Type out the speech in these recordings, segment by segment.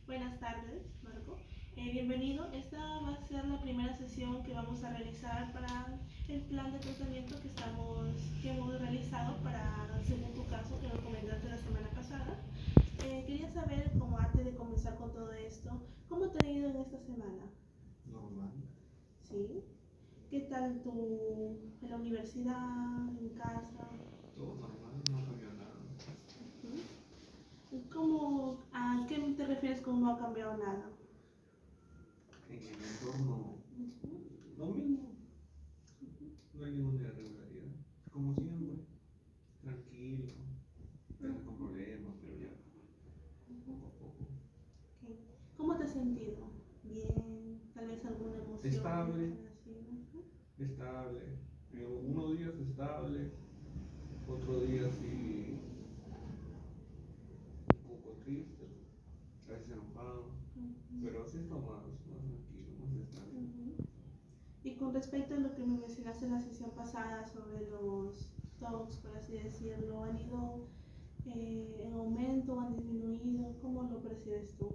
Buenas tardes, Marco. Bienvenido. Esta va a ser la primera sesión que vamos a realizar para el plan de tratamiento que hemos realizado para, según tu caso, que lo comentaste la semana pasada. Quería saber, como antes de comenzar con todo esto, ¿cómo te ha ido en esta semana? Normal. ¿Sí? ¿Qué tal en la universidad, en casa? Todo normal, no cambió nada. ¿A qué te refieres con no ha cambiado nada? En el entorno, Ujú. lo mismo. No hay ninguna irregularidad. Como siempre, tranquilo, tal vez con problemas, pero ya poco a poco. Ok. ¿Cómo te has sentido? Bien, tal vez alguna emoción que Estable, haya sido. Ujú. estable. Unos días estable, otro día sí un poco triste, a veces enojado, Ujú. pero así está más tranquilo, más estable. Ujú. Y con respecto a lo que me mencionaste en la sesión pasada sobre los talks, por así decirlo, ¿han ido en aumento, han disminuido? ¿Cómo lo percibes tú?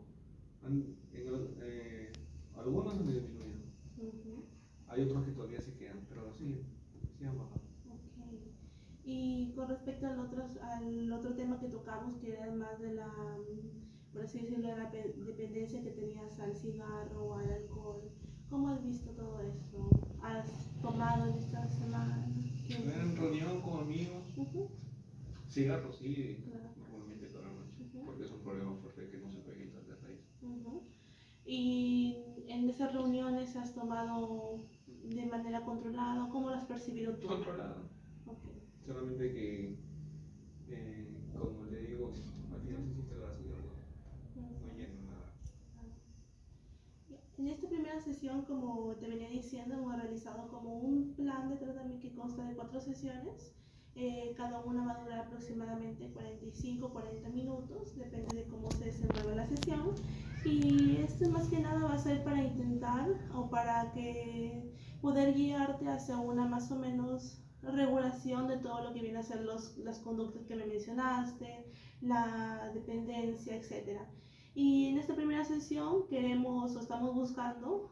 Algunos han disminuido, Ujú. hay otros que todavía se quedan, pero sí han bajado. Ok. Y con respecto al otro tema que tocamos, que era más de la, por así decirlo, de la dependencia que tenías al cigarro o al alcohol, ¿cómo has visto todo eso? ¿Has tomado en esta semana? En reunión con amigos, Ujú. cigarros sí, Claro. normalmente toda la noche, Ujú. porque es un problema fuerte que no se puede quitar de raíz. Ujú. ¿Y en esas reuniones has tomado de manera controlada? ¿Cómo lo has percibido tú? Controlado, Okay. solamente que, como le digo, al final se siente el vacío, no Ujú. lleno nada. En esta primera sesión, como te venía diciendo, hemos realizado como un plan de tratamiento que consta de 4 sesiones. Cada una va a durar aproximadamente 45-40 minutos, depende de cómo se desenvuelva la sesión. Y esto más que nada va a ser para intentar o para que poder guiarte hacia una más o menos regulación de todo lo que viene a ser las conductas que me mencionaste, la dependencia, etcétera. Y en esta primera sesión queremos o estamos buscando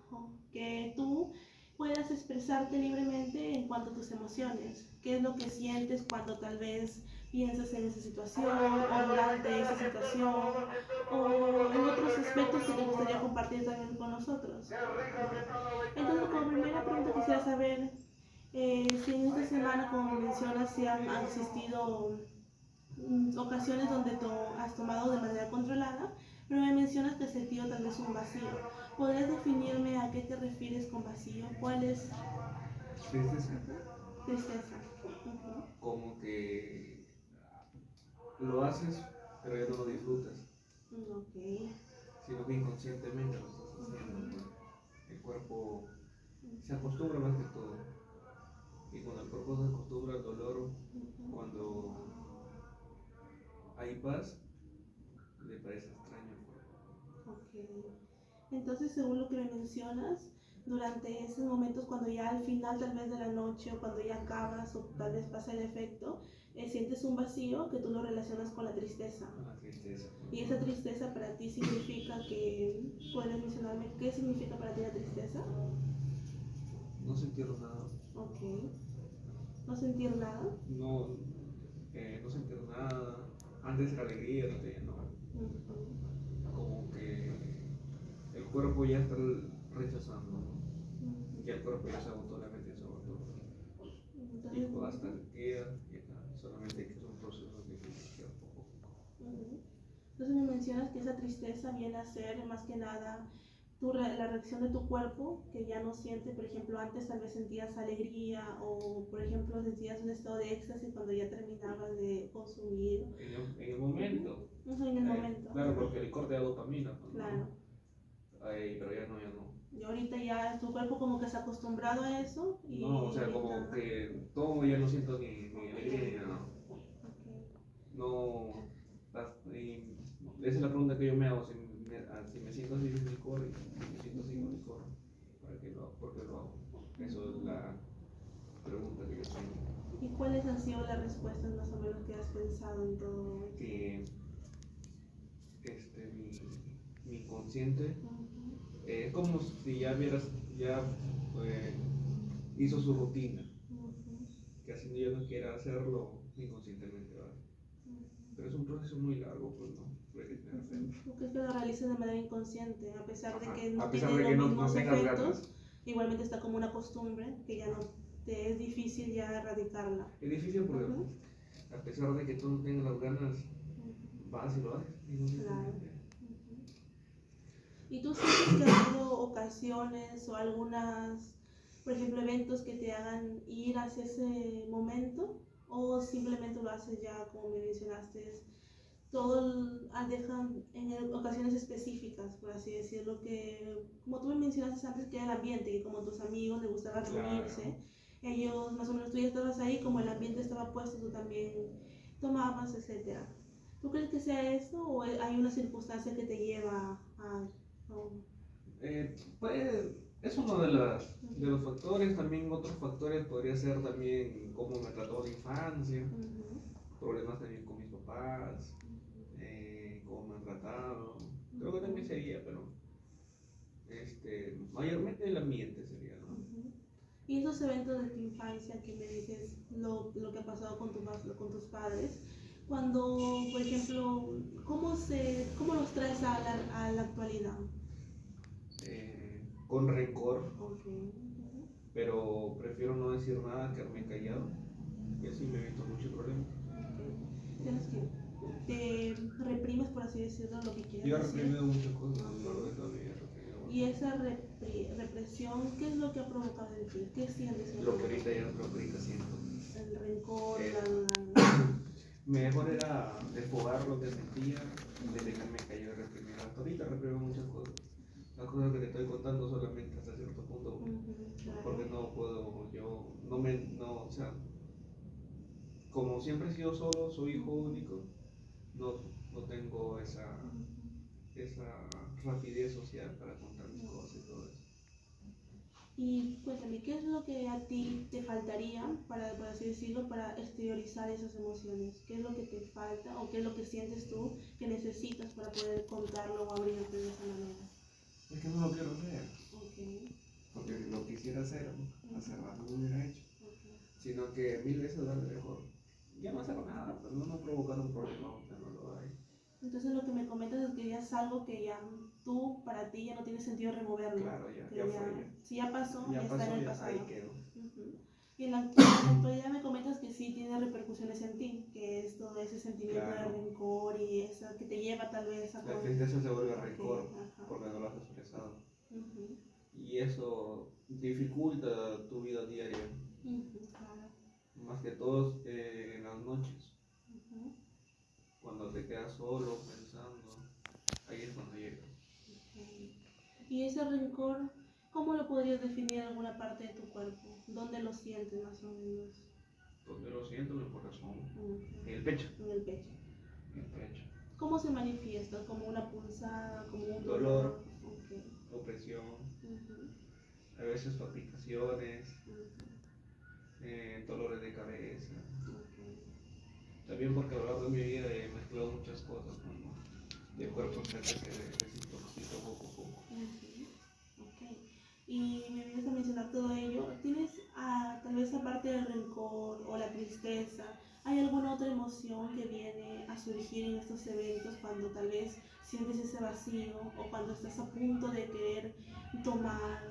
que tú puedas expresarte libremente en cuanto a tus emociones. ¿Qué es lo que sientes cuando tal vez piensas en esa situación o durante esa situación o en otros aspectos que te gustaría compartir también con nosotros? Entonces, como primera pregunta quisiera saber si en esta semana, como mencionas, si han existido ocasiones donde has tomado de manera controlada, pero me mencionas que has sentido tal vez un vacío. ¿Podrías definirme a qué te refieres con vacío? ¿Cuál es? Tristeza, Tristeza. Ujú. como que lo haces, pero ya no lo disfrutas, Ok. sino que inconscientemente lo estás haciendo, Ujú. pues. El cuerpo se acostumbra más que todo, y cuando el cuerpo se acostumbra al dolor, Ujú. cuando hay paz, le parece extraño al cuerpo. Ok. Entonces, según lo que me mencionas, durante esos momentos cuando ya al final tal vez de la noche o cuando ya acabas o tal vez pasa el efecto, sientes un vacío que tú lo relacionas con la tristeza. Con la tristeza, Y pues. esa tristeza para ti significa que, ¿puedes mencionarme qué significa para ti la tristeza? No sentir nada, Ok. No sentir nada. no, no sentir nada. Antes era alegría, ahorita ya no. Ujú. Como que el cuerpo ya está rechazando, ¿no? Ya el Ujú. cuerpo ya se agotó, la mente se agotó. Y Entonces, hasta ujú. que queda, y acá, solamente que es un proceso que tiene que quedar poco a poco. Ujú. Entonces me mencionas que esa tristeza viene a ser más que nada la reacción de tu cuerpo, que ya no siente, por ejemplo, antes tal vez sentías alegría o, por ejemplo, sentías un estado de éxtasis cuando ya terminabas de consumir. En el Ujú. momento, Ujú, en el momento. claro, Ujú. porque el corte de dopamina, pues, ¿no? Claro. Pero ya no, ya no. Y ahorita ya tu cuerpo como que se ha acostumbrado a eso No, o y sea, ahorita... como que todo ya no siento ni Ok, alegría ni nada. ok. No, y esa es la pregunta que yo me hago, si me siento así sin licor, y si me siento así con Ujú. licor, ¿por qué lo hago? Eso es Ujú. la pregunta que yo tengo. ¿Y cuáles han sido las respuestas más o menos que has pensado en todo esto? Que mi mi inconsciente. Ujú. Es como si ya eh, hizo su rutina, Ujú. que así yo no quiera hacerlo inconscientemente, ¿verdad? Pero es un proceso muy largo, pues no, puede hacerlo. Porque es que lo realices de manera inconsciente, a pesar de Ajá. que no A pesar tiene de los que no mismos tengas efectos, ganas. igualmente está como una costumbre que ya no te es difícil ya erradicarla. Es difícil porque Ujú. a pesar de que tú no tengas las ganas, Ujú. vas y lo haces Claro. inconscientemente. Ujú. ¿Y tú sientes que ha habido ocasiones o algunas, por ejemplo, eventos que te hagan ir hacia ese momento? ¿O simplemente lo haces ya, como me mencionaste, dejan en ocasiones específicas, por así decirlo, que como tú me mencionaste antes, que era el ambiente, que como tus amigos les gustaba Claro. reunirse, ellos más o menos tú ya estabas ahí, como el ambiente estaba puesto, tú también tomabas, etcétera. ¿Tú crees que sea eso o hay una circunstancia que te lleva Pues es uno de los factores. También otros factores podría ser también cómo me trató la infancia, Ujú. problemas también con mis papás, cómo me han tratado. Creo que también sería, pero mayormente el ambiente sería, ¿no? Ujú. Y esos eventos de tu infancia que me dices, lo que ha pasado con, con tus padres, cuando, por ejemplo, cómo los traes a la actualidad? Con rencor, Ok. Ujú. pero prefiero no decir nada, quedarme callado, y así me evito muchos problemas. Ok. Tienes que, te reprimes, por así decirlo, lo que quieres Yo he decir. reprimido muchas cosas a lo largo de Ok. toda mi vida, he reprimido Y bastante. esa represión, ¿qué es lo que ha provocado en ti? ¿Qué sientes en ese momento? Lo que ahorita siento. El rencor, Eh, la... Mejor era desfogar lo que sentía, de dejarme caer y reprimir. Hasta ahorita reprimo muchas cosas. Las cosas que te estoy contando solamente hasta cierto punto, Ujú. porque Claro. no puedo, yo no, o sea, como siempre he sido solo, soy hijo Ujú. único, no, no tengo esa rapidez social para contar mis Ujú. cosas y todo eso. Y cuéntame, ¿qué es lo que a ti te faltaría, para, por así decirlo, para exteriorizar esas emociones? ¿Qué es lo que te falta o qué es lo que sientes tú que necesitas para poder contarlo o abrirte de esa manera? Es que no lo quiero hacer, Ok. porque si lo quisiera hacer, hace rato lo hubiera hecho. Ok. Sino que mil veces vale mejor. Ya no hacer nada, pero no provocar un problema aunque no lo hay. Entonces lo que me comentas es que ya es algo que ya tú, para ti, ya no tiene sentido removerlo. Claro, Que ya ya, fue, ya. si ya pasó, ya Ya está en pasó, el ya ahí pasado. quedó. Ujú. Y en la actualidad me comentas que sí tiene repercusiones en ti, que es todo ese sentimiento de Claro, rencor y esa que te lleva tal vez a... la tristeza se vuelve Ok, rencor ajá. porque no lo has expresado. Ujú. Y eso dificulta tu vida diaria, Ujú. Claro. más que todo en las noches, Ujú. cuando te quedas solo pensando, ahí es cuando llega. Ok. Y ese rencor, ¿cómo lo podrías definir en alguna parte de tu cuerpo? ¿Dónde lo sientes más o menos? Donde lo siento en el corazón, Ok. en el pecho, En el pecho. en el pecho. ¿Cómo se manifiesta? ¿Como una punzada? ¿Como un Dolor, dolor? Ok. opresión, Ujú. a veces palpitaciones, Ujú. dolores de cabeza. Ok. También porque a lo largo de mi vida he mezclado muchas cosas, ¿no? Y el cuerpo se desintoxica poco a poco. Ujú. Ok. Y me vienes a mencionar todo ello. ¿Tienes tal vez aparte del rencor o la tristeza, hay alguna otra emoción que viene a surgir en estos eventos cuando tal vez sientes ese vacío o cuando estás a punto de querer tomar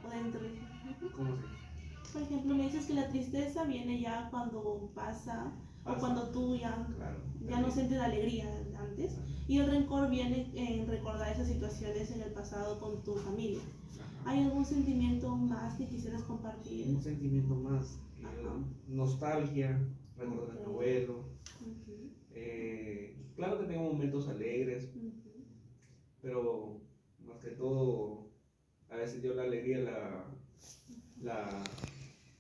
o dentro de... Ujú. ¿Cómo se Por ejemplo, me dices que la tristeza viene ya cuando pasa o pasa? cuando tú ya, Claro, ya no también. sientes la alegría de antes. Ajá. Y el rencor viene en recordar esas situaciones en el pasado con tu familia. Ajá. ¿Hay algún sentimiento más que quisieras compartir? Un sentimiento más, Ajá. nostalgia, recuerdo de mi Ok. abuelo. Ujú. Claro que tengo momentos alegres, Ujú. pero más que todo, a veces yo la alegría la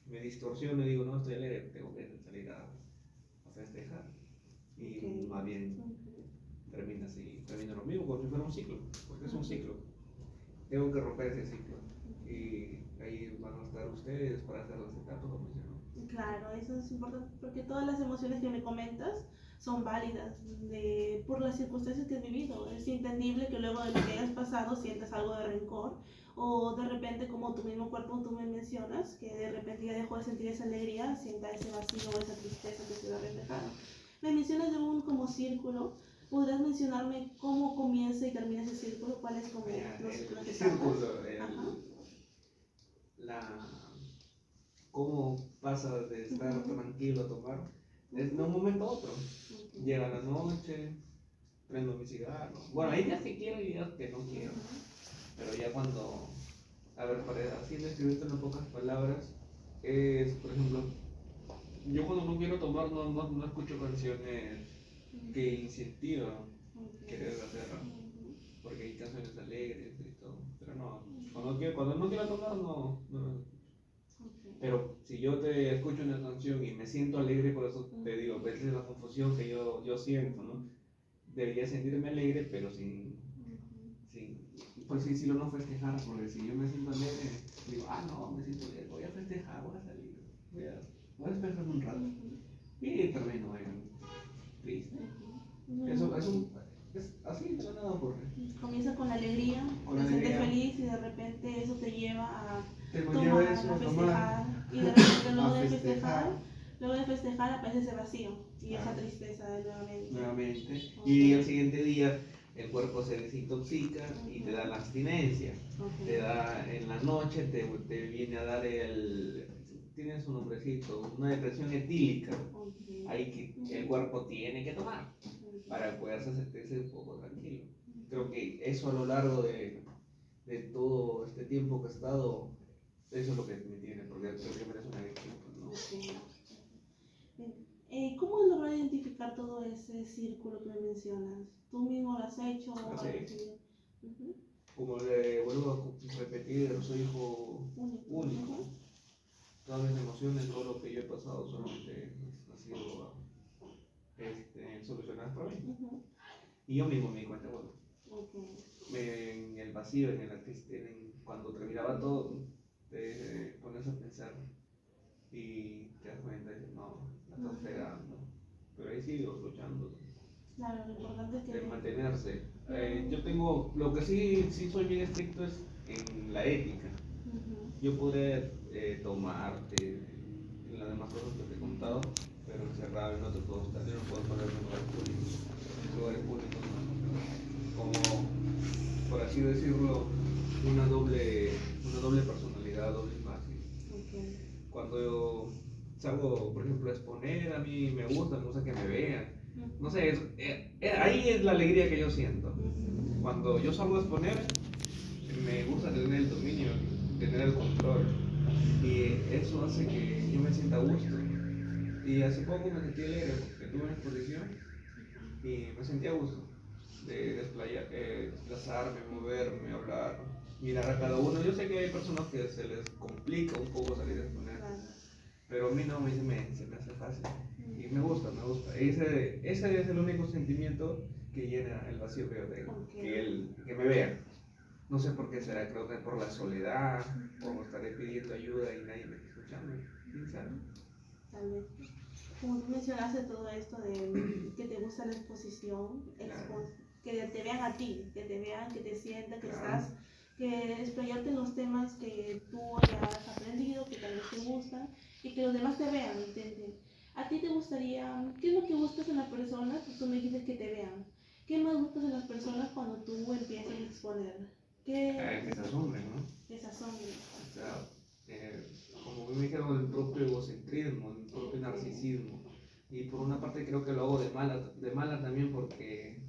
me distorsiono y digo, no, estoy alegre, tengo que salir a festejar. Ok. Y más bien Ujú. termina así, termina lo mismo, como si fuera un ciclo, porque es un Ujú. ciclo. Tengo que romper ese ciclo. Ujú. Y ahí van a estar ustedes para hacer las etapas, como dicen, ¿no? Claro, eso es importante porque todas las emociones que me comentas son válidas por las circunstancias que has vivido. Es entendible que luego de lo que hayas pasado sientas algo de rencor o de repente, como tu mismo cuerpo tú me mencionas, que de repente ya dejó de sentir esa alegría, sienta ese vacío o esa tristeza que se va reflejado. Me mencionas de un como círculo. ¿Podrías mencionarme cómo comienza y termina ese círculo? ¿Cuál es como los El etapas? círculo, Ajá. la, cómo pasa de estar Ujú. tranquilo a tomar, es de un momento a otro. Ok. Llega la noche, prendo mi cigarro. Bueno, hay días que quiero y días que no quiero. Pero ya cuando, a ver, para así describirte en pocas palabras, es, por ejemplo, yo cuando no quiero tomar no escucho canciones que incentivan querer hacerlo, porque hay canciones alegres y todo, pero no, cuando no quiero tomar no. Pero si yo te escucho una canción y me siento alegre, por eso te digo, ves la confusión que yo siento, ¿no? Debería sentirme alegre, pero sin por si decirlo, no festejar, porque si yo me siento alegre, digo, no, me siento alegre, voy a festejar, voy a salir, voy a despejarme un rato. Y termino triste. Eso es así, de la nada ocurre. Comienza con alegría, te sientes feliz y de repente eso te lleva a tomar, a festejar. Y de repente luego de festejar aparece ese vacío y esa tristeza nuevamente. Y al siguiente día el cuerpo se desintoxica y te da la abstinencia. Te da en la noche, te viene a dar tienes un nombrecito, una depresión etílica. Ahí que el cuerpo tiene que tomar para poderse sentirse un poco tranquilo. Creo que eso a lo largo de todo este tiempo que he estado, eso es lo que me tiene, porque creo que merece una adicción, ¿no? ¿Cómo has logrado identificar todo ese círculo que me mencionas? ¿Tú mismo lo has hecho? Como le vuelvo a repetir, soy hijo único. Todas mis emociones, todo lo que yo he pasado solamente ha sido solucionadas por mí. Y yo mismo me di cuenta, bueno, en el vacío, en el triste, cuando terminaba todo, te pones a pensar y te das cuenta y dices, no, la estás fregando. Pero ahí sigo luchando. Claro, lo importante es que... De mantenerse. Yo tengo, lo que sí soy bien estricto es en la ética. Yo podré tomarte en las demás cosas que te he contado, pero encerrado y no te puedo estar, yo no puedo poner en lugares públicos, como, por así decirlo, una doble personalidad, doble imagen. Cuando yo salgo, por ejemplo, a exponer, a mí me gusta que me vean. No sé, ahí es la alegría que yo siento. Cuando yo salgo a exponer, me gusta tener el dominio, tener el control. Y eso hace que yo me sienta a gusto. Y hace poco me sentí alegre porque tuve una exposición y me sentí a gusto de desplazarme, moverme, hablar, mirar a cada uno. Yo sé que hay personas que se les complica un poco salir a exponer, pero a mí no, se me hace fácil. Y me gusta. Ese es el único sentimiento que llena el vacío que yo tengo, que me vean. No sé por qué será, creo que por la soledad, por estaré pidiendo ayuda y nadie me está escuchando. ¿Quién sabe? Tal vez. Como tú mencionaste todo esto de que te gusta la exposición, que te vean a ti, que te vean, que te sientan, que estás, que explayarte en los temas que tú ya has aprendido, que tal vez te gustan, y que los demás te vean, ¿entiendes? ¿A ti te gustaría, qué es lo que buscas en las personas? Tú me dices que te vean. ¿Qué más buscas en las personas cuando tú empiezas a exponer? Que se asombren, ¿no? Que se asombren. O sea, como me dijeron, el propio egocentrismo, el propio narcisismo. Y por una parte creo que lo hago de mala también porque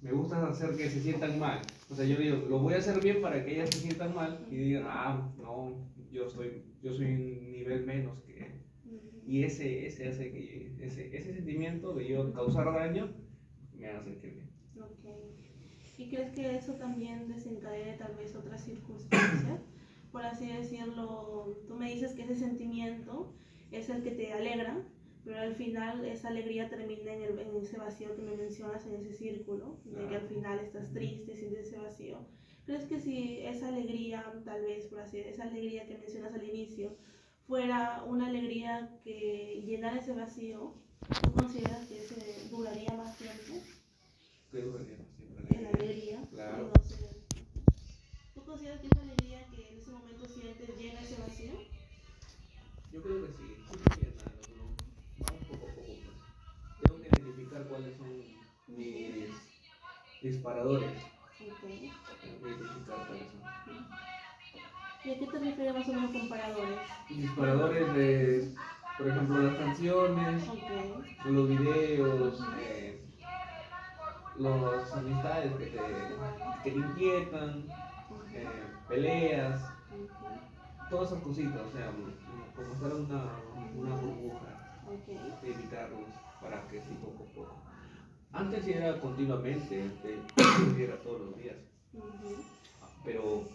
me gusta hacer que se sientan mal. O sea, yo digo, lo voy a hacer bien para que ellas se sientan mal y digan, no, yo soy un nivel menos que él. Y ese hace que ese sentimiento de yo causar daño me hace que bien. ¿Y crees que eso también desencadene tal vez otras circunstancias? Por así decirlo, tú me dices que ese sentimiento es el que te alegra, pero al final esa alegría termina en ese vacío que me mencionas, en ese círculo, de que al final estás triste, sientes ese vacío. ¿Crees que si esa alegría, tal vez, por así decirlo, esa alegría que mencionas al inicio, fuera una alegría que llenara ese vacío, ¿Tú consideras que ese duraría más tiempo? ¿Qué duraría más siempre? En la alegría. Claro. No sé. ¿Tú consideras que esa alegría que en ese momento sientes llena ese vacío? Yo creo que sí, sí llenarlo, ¿no? Vamos poco a poco, pues. Tengo que identificar cuáles son mis disparadores. Ok. Tengo que identificar cuáles son. ¿Y a qué te refieres más o menos con paradores? Disparadores de, por ejemplo, las canciones, Ok. los videos, las amistades que te inquietan, peleas, todas esas cositas, o sea, como estar en una burbuja, Ok. evitarlos para que sí poco a poco. Antes sí era continuamente, antes sí era todos los días, pero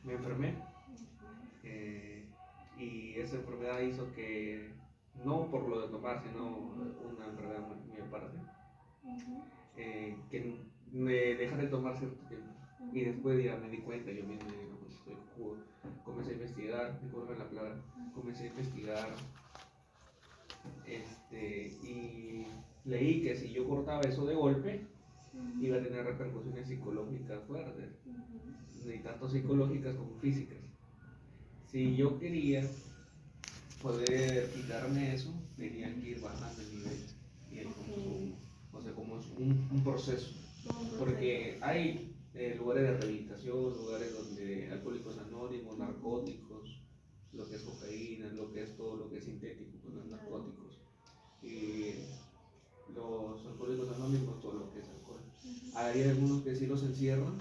me enfermé y esa enfermedad hizo que, no por lo de tomar, sino una enfermedad muy aparte, que me dejara de tomar cierto tiempo. Y después ya me di cuenta, yo mismo dije, no, pues estoy cojudo. Comencé a investigar, disculpen la palabra, comencé a investigar y leí que si yo cortaba eso de golpe, iba a tener repercusiones psicológicas fuertes, ni tanto psicológicas como físicas. Si yo quería poder quitarme eso, tenía que ir bajando el nivel. Y ahí como es un proceso. Porque hay lugares de rehabilitación, lugares donde alcohólicos anónimos, narcóticos, lo que es cocaína, lo que es todo lo que es sintético, pues los narcóticos. Y los alcohólicos anónimos, todo lo que es alcohol. Hay algunos que sí los encierran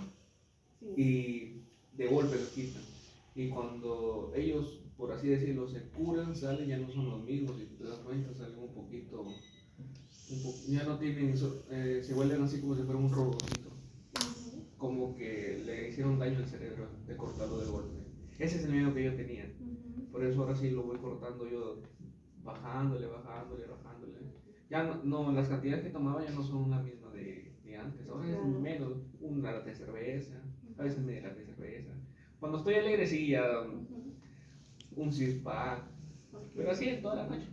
y de golpe los quitan. Y cuando ellos, por así decirlo, se curan, salen, ya no son los mismos. Y te das cuenta, salen ya no tienen, se vuelven así como si fuera un robotito. Como que le hicieron daño al cerebro de cortarlo de golpe. Ese es el miedo que yo tenía. Por eso ahora sí lo voy cortando yo, bajándole. Ya no, las cantidades que tomaba ya no son la misma de antes. Ahora es menos, una lata de cerveza, a veces media lata de cerveza. Cuando estoy alegre sí, ya un six-pack, pero así en toda la noche.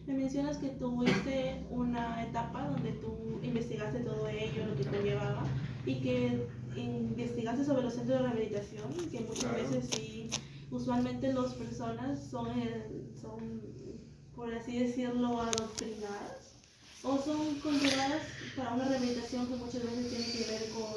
Me mencionas que tuviste una etapa donde tú investigaste todo ello, lo que conllevaba, y que investigaste sobre los centros de rehabilitación, que muchas veces sí, usualmente las personas son, por así decirlo, adoctrinadas, o son controladas para una rehabilitación que muchas veces tiene que ver con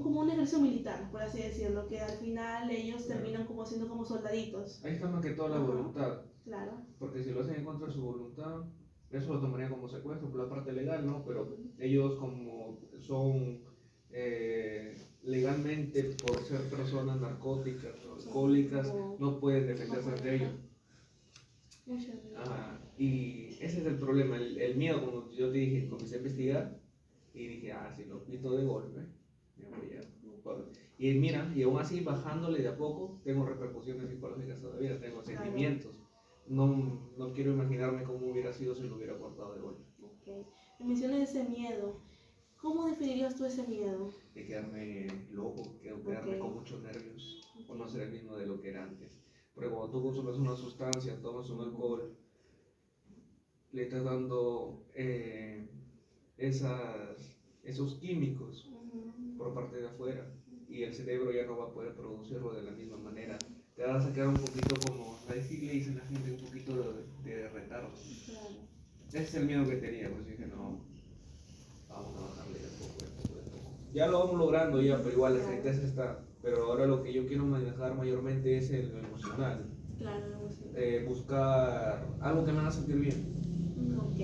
como un ejercicio militar, por así decirlo, que al final ellos terminan como siendo como soldaditos. Ahí está más que toda la voluntad. Claro. Porque si lo hacen en contra de su voluntad, eso lo tomaría como secuestro por la parte legal, ¿no? Pero ellos como son legalmente, por ser personas narcóticas o alcohólicas, no pueden defenderse ante ellos. Y ese es el problema, el miedo, como yo te dije, comencé a investigar y dije, si lo quito de golpe, me voy a... Y mira, y aún así bajándole de a poco, tengo repercusiones psicológicas todavía, tengo sentimientos. No quiero imaginarme cómo hubiera sido si lo hubiera cortado de golpe. Okay. Me mencionas ese miedo. ¿Cómo definirías tú ese miedo? De quedarme loco, quedarme con muchos nervios, o no ser el mismo de lo que era antes. Porque cuando tú consumes una sustancia, tomas un alcohol, le estás dando esos químicos por parte de afuera y el cerebro ya no va a poder producirlo de la misma manera. Te va a sacar un poquito, como le dicen la gente, un poquito de retardo. Claro. Ese es el miedo que tenía, pues dije, no, vamos a bajarle de poco. Ya lo vamos logrando ya, pero igual la gente está. Pero ahora lo que yo quiero manejar mayormente es el emocional. Claro, lo emocional. Buscar algo que me haga sentir bien. Ok.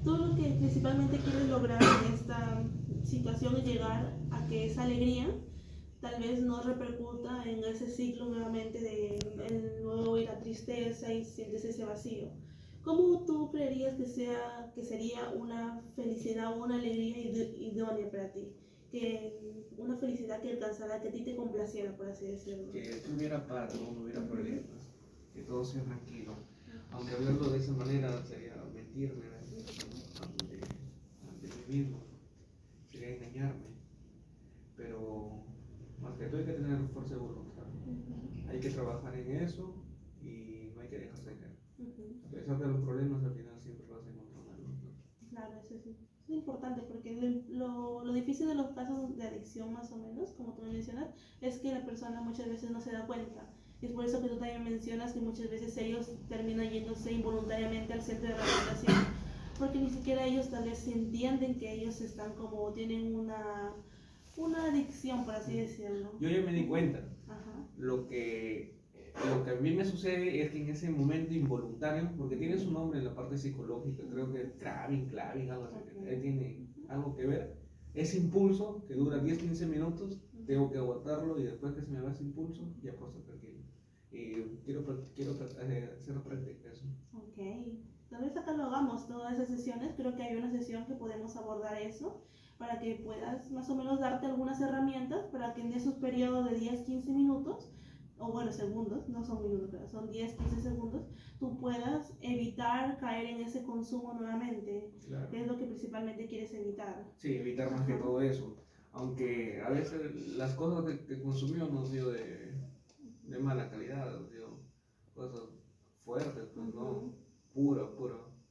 Tú lo que principalmente quieres lograr en esta situación es llegar a que esa alegría tal vez no repercuta en ese ciclo nuevamente de el nuevo y la tristeza y sientes ese vacío. ¿Cómo tú creerías que sería una felicidad o una alegría idónea para ti? Una felicidad que alcanzara, que a ti te complaciera, por así decirlo. Que tuviera paz, no hubiera problemas, que todo sea tranquilo. Aunque hablarlo de esa manera sería mentirme ante mí mismo, sería engañarme. Pero más que todo hay que tener fuerza de voluntad. Hay que trabajar en eso y no hay que dejarse caer. A pesar de los problemas, importante porque lo difícil de los casos de adicción más o menos, como tú mencionas, es que la persona muchas veces no se da cuenta. Y es por eso que tú también mencionas que muchas veces ellos terminan yéndose involuntariamente al centro de rehabilitación, porque ni siquiera ellos tal vez entienden que ellos están como, tienen una adicción, por así decirlo. Yo ya me di cuenta. Ajá. Lo que a mí me sucede es que en ese momento involuntario, porque tiene su nombre en la parte psicológica, creo que craving, algo así, tiene algo que ver. Ese impulso que dura 10-15 minutos, tengo que aguantarlo y después que se me va ese impulso, ya puedo estar tranquilo. Y quiero hacer práctica eso. Ok, tal vez acá lo hagamos todas esas sesiones. Creo que hay una sesión que podemos abordar eso para que puedas más o menos darte algunas herramientas para que en esos periodos de 10-15 minutos, o bueno, segundos, no son minutos, pero son 10-15 segundos, tú puedas evitar caer en ese consumo nuevamente, Claro. que es lo que principalmente quieres evitar. Sí, evitar más que todo eso. Aunque a veces las cosas que consumimos no han sido de mala calidad, han sido cosas fuertes, pues no,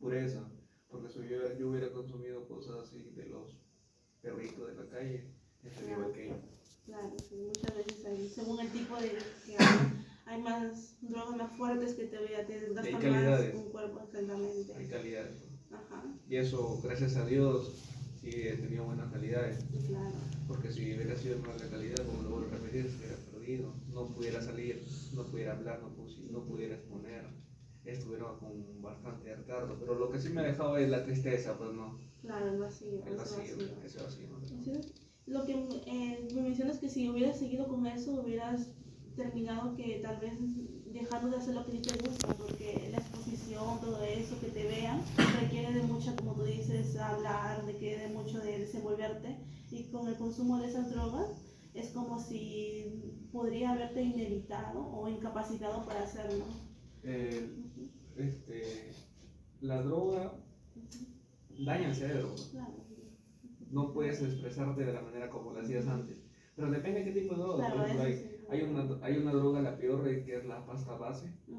pureza. Porque si yo hubiera consumido cosas así de los perritos de la calle, estaría igual que yo. Claro, sí, muchas veces hay, según el tipo de que hay más drogas más fuertes que te desgastan más un cuerpo, exactamente. Hay calidades. Ajá. Y eso, gracias a Dios, sí he tenido buenas calidades. Claro. Porque si hubiera sido de mala calidad, como lo vuelvo a repetir, se hubiera perdido. No pudiera salir, no pudiera hablar, no pudiera exponer. Estuviera con bastante hartazgo. Pero lo que sí me ha dejado es la tristeza, pues no. Claro, el vacío. Ese vacío. Lo que me mencionas que si hubieras seguido con eso, hubieras terminado que tal vez dejando de hacer lo que a ti te gusta, porque la exposición, todo eso, que te vean, requiere de mucha, como tú dices, hablar, requiere de mucho de desenvolverte, y con el consumo de esas drogas es como si podría haberte inhabilitado o incapacitado para hacerlo. La droga daña el cerebro. Claro. No puedes expresarte de la manera como lo hacías antes. Pero depende de qué tipo de droga. Claro, por ejemplo, hay una droga, la peor, que es la pasta base. Sí.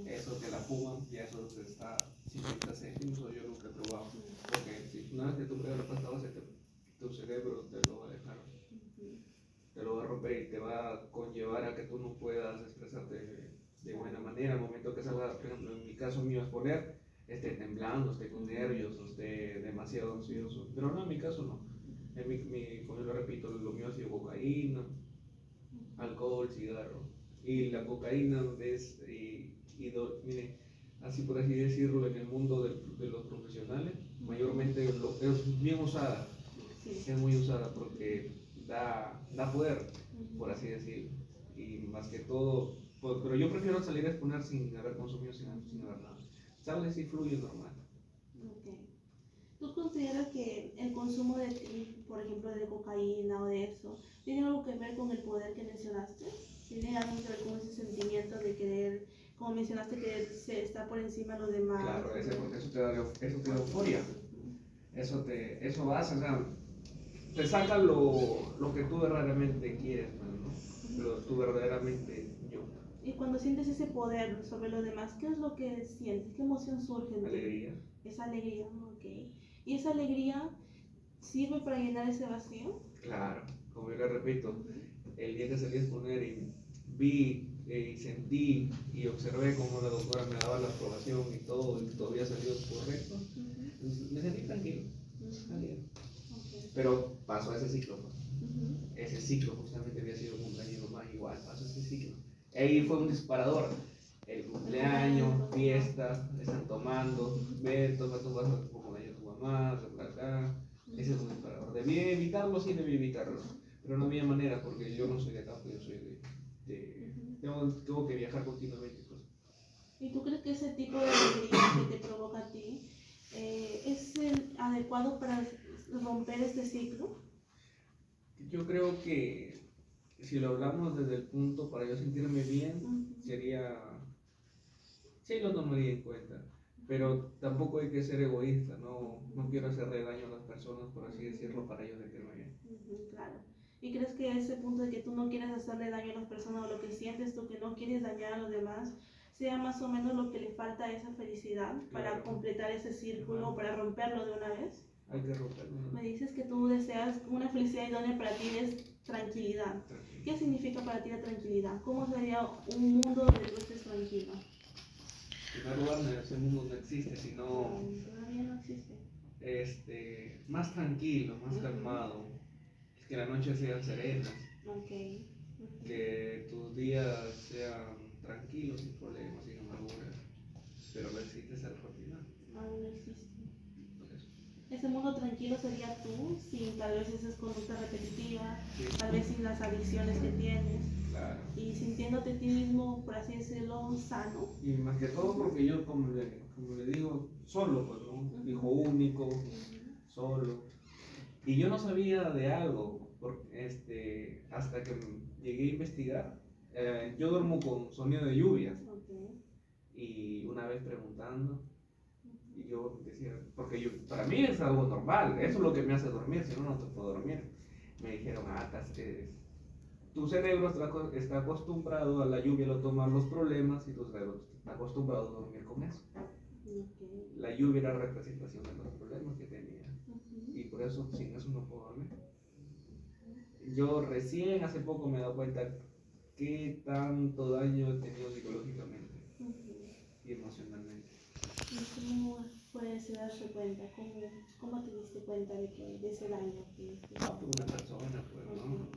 Eso te la fuman y eso te está 50 segundos. Yo nunca he probado. Porque si una vez que tú pruebas la pasta base, tu cerebro te lo va a dejar. Te lo va a romper y te va a conllevar a que tú no puedas expresarte de buena manera. Al momento que salga, por ejemplo, en mi caso mío, a exponer, esté temblando, esté con nervios, esté demasiado ansioso. Pero no, en mi caso no. Como yo lo repito, lo mío ha sido cocaína, alcohol, cigarro. Y la cocaína es, mire, así por así decirlo, en el mundo de los profesionales, mayormente es bien usada. Es muy usada porque da poder, por así decirlo. Y más que todo, pero yo prefiero salir a exponer sin haber consumido, sin haber nada. Sales y fluye normal. Okay. ¿Tú consideras que el consumo de, por ejemplo, de cocaína o de eso, tiene algo que ver con el poder que mencionaste? ¿Tiene algo que ver con ese sentimiento de querer, como mencionaste, que se está por encima de los demás? Claro, porque eso te da euforia. Eso hace, o sea, te saca lo que tú verdaderamente quieres, ¿no? Lo tú verdaderamente yo. Y cuando sientes ese poder sobre los demás, ¿qué es lo que sientes? ¿Qué emoción surge en ti? Alegría. Esa alegría, ok. ¿Y esa alegría sirve para llenar ese vacío? Claro, como yo le repito, el día que salí a exponer y vi y sentí y observé cómo la doctora me daba la aprobación y todo había salido correcto, me sentí tranquilo. Pero pasó ese ciclo, pues. Ese ciclo justamente había sido un cumpleaños más igual, pasó ese ciclo. Ahí fue un disparador. El cumpleaños, fiesta, están tomando, ve, toma tu vaso como de tu mamá, de por acá. Ese es un disparador. Debí evitarlo, sí debí evitarlo. Pero no había manera porque yo no soy de acá, pues yo soy tengo que viajar continuamente. Pues. ¿Y tú crees que ese tipo de alegría que te provoca a ti es el adecuado para romper este ciclo? Yo creo que si lo hablamos desde el punto para yo sentirme bien, sería, sí lo tomaría en cuenta, pero tampoco hay que ser egoísta, no quiero hacerle daño a las personas, por así decirlo, para yo sentirme bien. Claro. ¿Y crees que ese punto de que tú no quieres hacerle daño a las personas o lo que sientes tú que no quieres dañar a los demás, sea más o menos lo que le falta a esa felicidad para completar ese círculo, para romperlo de una vez? hay que romperlo, ¿no? Me dices que tú deseas una felicidad idónea para ti es tranquilidad. Tranquilo. ¿Qué significa para ti la tranquilidad? ¿Cómo sería un mundo donde tú estés tranquilo? En primer lugar, ese mundo no existe, sino Todavía no existe. más tranquilo, más calmado, que las noches sean serenas, Ok. que tus días sean tranquilos, sin problemas, sin amarguras, pero no existe esa rutina. Aún no existe. Por eso. Ese mundo tranquilo sería tú, sin tal vez esas conductas repetitivas, Sí. tal vez sin las adicciones que tienes, Claro. y sintiéndote a ti mismo, por así decirlo, sano. Y más que todo porque yo, como le digo, solo, pues, ¿no? Hijo único, solo. Y yo no sabía de algo, hasta que llegué a investigar. Yo duermo con sonido de lluvia. Okay. Y una vez preguntando, y yo decía, porque para mí es algo normal, eso es lo que me hace dormir, si no, no te puedo dormir. Me dijeron, tu cerebro está acostumbrado a la lluvia, lo toman los problemas, y tu cerebro está acostumbrado a dormir con eso. Okay. La lluvia era representación de los problemas que tenía, y por eso sin eso no puedo dormir. Yo recién hace poco me he dado cuenta qué tanto daño he tenido psicológicamente y emocionalmente. ¿Y cómo puedes darse cuenta? ¿Cómo te diste cuenta de ese daño que Por una persona, pues, ¿no?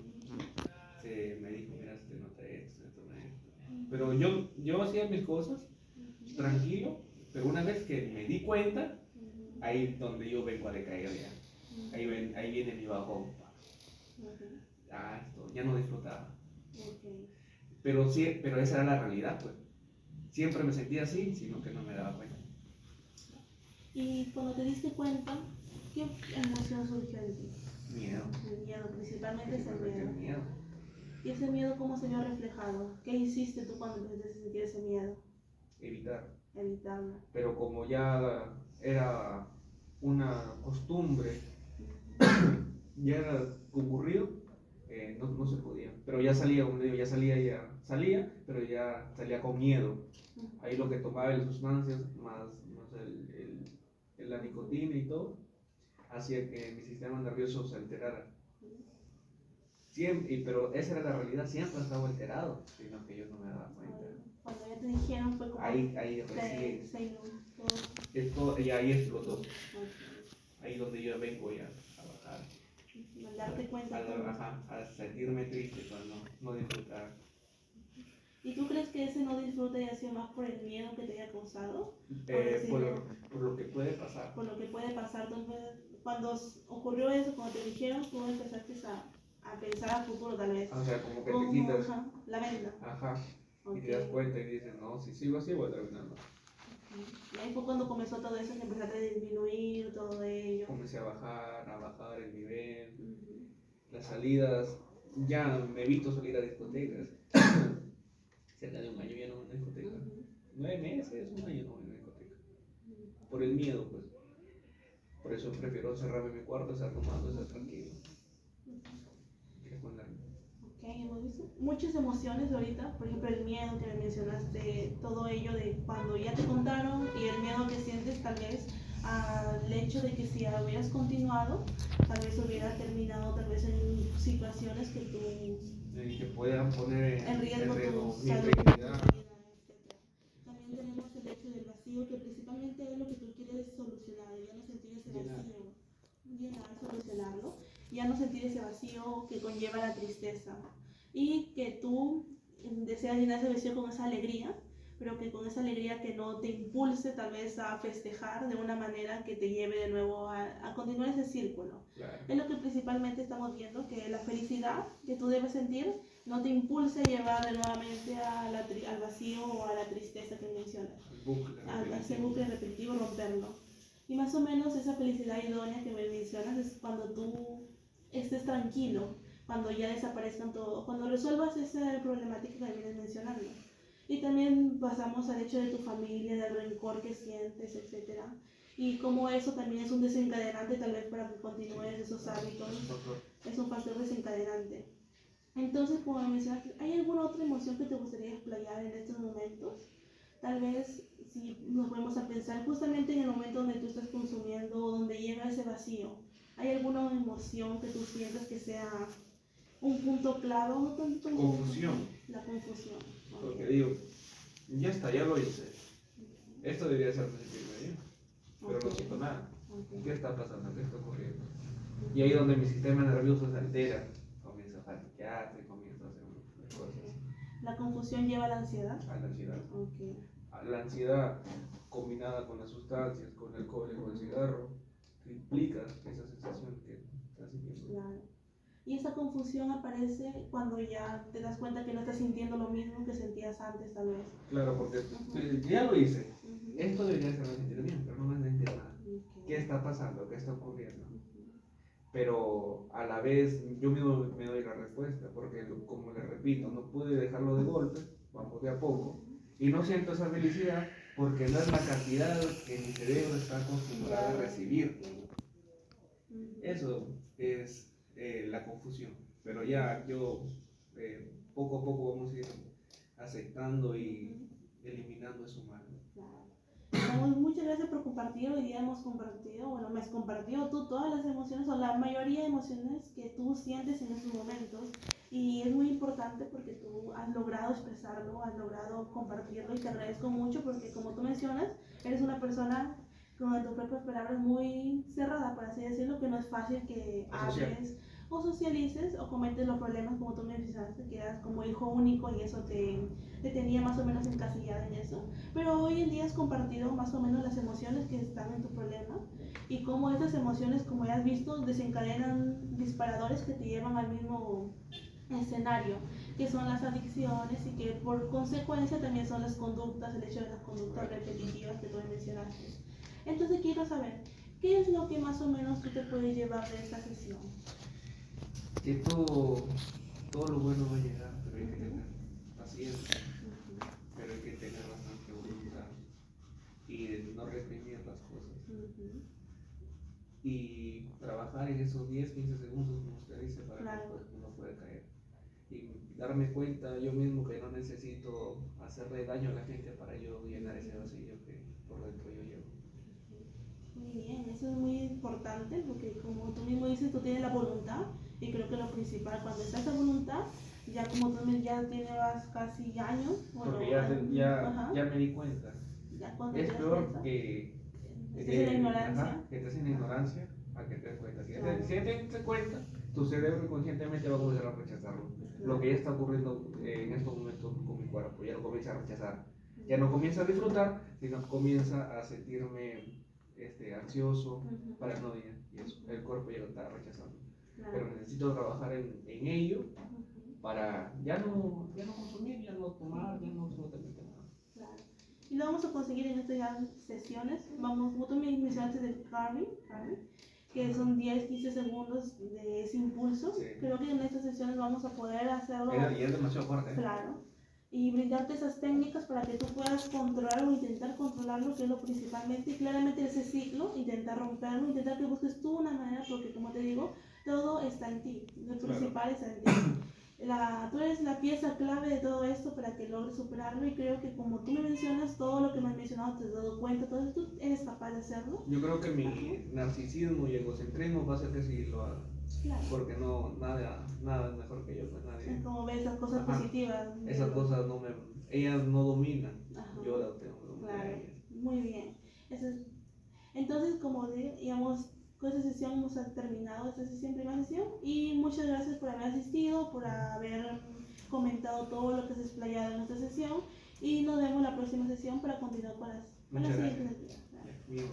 Me dijo, mira, nota esto, esto. Pero yo hacía mis cosas tranquilo, pero una vez que me di cuenta, ahí es donde yo vengo a decaer ya. Ahí viene mi bajón. Esto, ya no disfrutaba. Pero sí, pero esa era la realidad, pues. Siempre me sentía así, sino que no me daba cuenta. Y cuando te diste cuenta, ¿qué emoción surgió en ti? Miedo. El miedo, principalmente es el miedo. Miedo. ¿Y ese miedo cómo se vio reflejado? ¿Qué hiciste tú cuando empezaste a sentir ese miedo? Evitarlo. Pero como ya era una costumbre, ya era concurrido, no se podía. Pero ya salía, como digo, salía, pero ya salía con miedo. Ahí lo que tomaba las sustancias, más la nicotina y todo, hacía que mi sistema nervioso se alterara. Siempre, pero esa era la realidad, siempre estaba alterado, sino que yo no me daba cuenta. Cuando ya te dijeron fue como ahí recién se esto, y ahí explotó. Ahí donde yo vengo ya a bajar. Darte cuenta. A sentirme triste cuando no disfrutar. ¿Y tú crees que ese no disfrute haya sido más por el miedo que te haya causado? Por lo que puede pasar. Por lo que puede pasar. Entonces, cuando ocurrió eso, cuando te dijeron, tú empezaste a pensar a futuro tal vez. O sea, como que te quitas la venda. Y te das cuenta y dices, no, si sigo así voy a terminar mal. Y ahí fue cuando comenzó todo eso, que empezaste a disminuir todo ello. Comencé a bajar el nivel. Las salidas, ya me evito salir a discotecas. Cerca de un año ya no voy a una discoteca. 9 meses, un año no voy a una discoteca. Por el miedo, pues. Por eso prefiero cerrarme en mi cuarto, estar tomando, estar tranquilo. Ok, hemos visto muchas emociones ahorita, por ejemplo el miedo que me mencionaste, todo ello de cuando ya te contaron y el miedo que sientes tal vez al hecho de que si hubieras continuado, tal vez hubiera terminado tal vez en situaciones que tú que puedan poner en riesgo tu mi salud, integridad. etc. También tenemos el hecho del vacío, que principalmente es lo que tú quieres solucionar, ya no sentir ese vacío, solucionarlo, ya no sentir ese vacío que conlleva la tristeza, y que tú deseas llenar ese vacío con esa alegría, pero que con esa alegría que no te impulse tal vez a festejar de una manera que te lleve de nuevo a continuar ese círculo. Claro. Es lo que principalmente estamos viendo, que la felicidad que tú debes sentir no te impulse a llevar nuevamente al vacío o a la tristeza que mencionas. A ese bucle repetitivo, romperlo. Y más o menos esa felicidad idónea que me mencionas es cuando tú estés tranquilo, cuando ya desaparezcan todo, cuando resuelvas esa problemática que vienes mencionando. Y también pasamos al hecho de tu familia, del rencor que sientes, etc. Y como eso también es un desencadenante tal vez para que continúes esos hábitos, es un factor desencadenante. Entonces, como mencionaste, ¿hay alguna otra emoción que te gustaría explayar en estos momentos? Tal vez si nos ponemos a pensar justamente en el momento donde tú estás consumiendo o donde llega ese vacío, ¿hay alguna emoción que tú sientas que sea un punto clave o no tanto? Confusión. La confusión. Porque digo, ya está, ya lo hice. Esto debería ser principio inmediato, pero no siento nada. ¿Qué está pasando? ¿Qué está ocurriendo? Y ahí es donde mi sistema nervioso se altera, comienza a fatigarse, comienza a hacer un montón de cosas. ¿La confusión lleva a la ansiedad? A la ansiedad. Okay. A la ansiedad combinada con las sustancias, con el alcohol y con el cigarro, triplica esa sensación que estás sintiendo. Claro. Y esa confusión aparece cuando ya te das cuenta que no estás sintiendo lo mismo que sentías antes, tal vez. Claro, porque ya lo hice. Esto debería ser sentir bien, pero no me sentir nada. Okay. ¿Qué está pasando? ¿Qué está ocurriendo? Pero a la vez yo mismo me doy la respuesta, porque como le repito, no pude dejarlo de golpe, vamos de a poco, y no siento esa felicidad porque no es la cantidad que mi cerebro está acostumbrado a recibir. Eso es la confusión, pero ya yo poco a poco vamos a ir aceptando y eliminando eso malo. Muchas gracias por compartir. Hoy día hemos compartido, bueno, me has compartido tú todas las emociones o la mayoría de emociones que tú sientes en esos momentos, y es muy importante porque tú has logrado expresarlo, has logrado compartirlo, y te agradezco mucho porque, como tú mencionas, eres una persona con tus propias palabras muy cerrada, por así decirlo, que no es fácil que hables o socialices o comentes los problemas, como tú me mencionaste, que eras como hijo único y eso te tenía más o menos encasillada en eso. Pero hoy en día has compartido más o menos las emociones que están en tu problema y cómo estas emociones, como ya has visto, desencadenan disparadores que te llevan al mismo escenario, que son las adicciones, y que por consecuencia también son las conductas, el hecho de las conductas repetitivas que tú mencionaste. Entonces quiero saber, ¿qué es lo que más o menos tú te puedes llevar de esta sesión? Que todo lo bueno va a llegar, pero hay que tener paciencia, pero hay que tener bastante voluntad y no reprimir las cosas. Y trabajar en esos 10, 15 segundos, como usted dice, para que uno pueda caer. Y darme cuenta yo mismo que no necesito hacerle daño a la gente para yo llenar ese vacío que por dentro yo llevo. Muy bien, eso es muy importante porque, como tú mismo dices, tú tienes la voluntad, y creo que lo principal, cuando está esa voluntad, ya como tú ya tienes casi años, porque ya me di cuenta. Es peor que estés en la ignorancia. Que estés en la ignorancia a que te des cuenta. Si ya te das cuenta, tu cerebro inconscientemente va a comenzar a rechazarlo. Lo que ya está ocurriendo en estos momentos con mi cuerpo, ya lo comienza a rechazar. Ya no comienza a disfrutar, sino comienza a sentirme ansioso, paranoia, y eso, el cuerpo ya lo está rechazando. Pero necesito trabajar en ello para ya no consumir, ya no tomar, ya no absolutamente nada. Claro. Y lo vamos a conseguir en estas sesiones. Vamos, como tú me mencionaste del Carving, que son 10-15 segundos de ese impulso. Sí. Creo que en estas sesiones vamos a poder hacerlo. Y es demasiado fuerte. Claro. Y brindarte esas técnicas para que tú puedas controlar o intentar controlarlo, que es lo principalmente, y claramente ese ciclo, intentar romperlo, intentar que busques tú una manera, porque, como te digo, todo está en ti, lo principal está en ti. Tú eres la pieza clave de todo esto para que logres superarlo, y creo que, como tú me mencionas, todo lo que me has mencionado, te has dado cuenta, todo esto, eres capaz de hacerlo. Yo creo que mi narcisismo y egocentrismo va a hacer que sí lo haga. Claro. Porque nada es mejor que yo, pues nadie. Como ves, esas cosas positivas. Esas cosas ellas no dominan. Yo las tengo que dominar. Claro. Muy bien. Entonces, como digamos, con esta sesión hemos terminado esta sesión, primera sesión, y muchas gracias por haber asistido, por haber comentado todo lo que se ha explayado en esta sesión, y nos vemos en la próxima sesión para continuar con las siguientes actividades.